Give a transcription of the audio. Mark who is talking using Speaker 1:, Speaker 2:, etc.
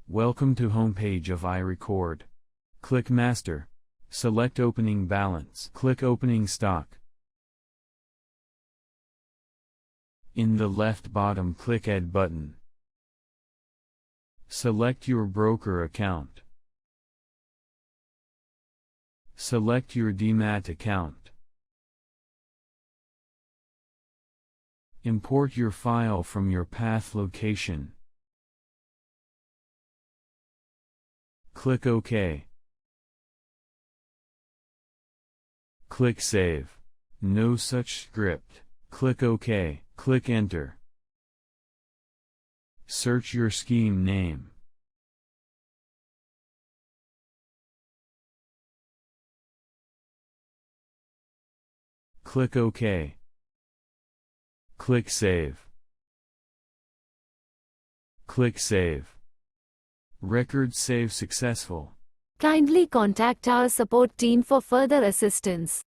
Speaker 1: Welcome to homepage of iRecord. Click Master. Select Opening Balance. Click Opening Stock. In the left bottom, click Add button. Select your broker account. Select your demat account. Import your file from your path location. Click OK. Click Save. No such script. Click OK. Click Enter. Search your scheme name. Click OK. Click Save. Click Save. Record save successful.
Speaker 2: Kindly contact our support team for further assistance.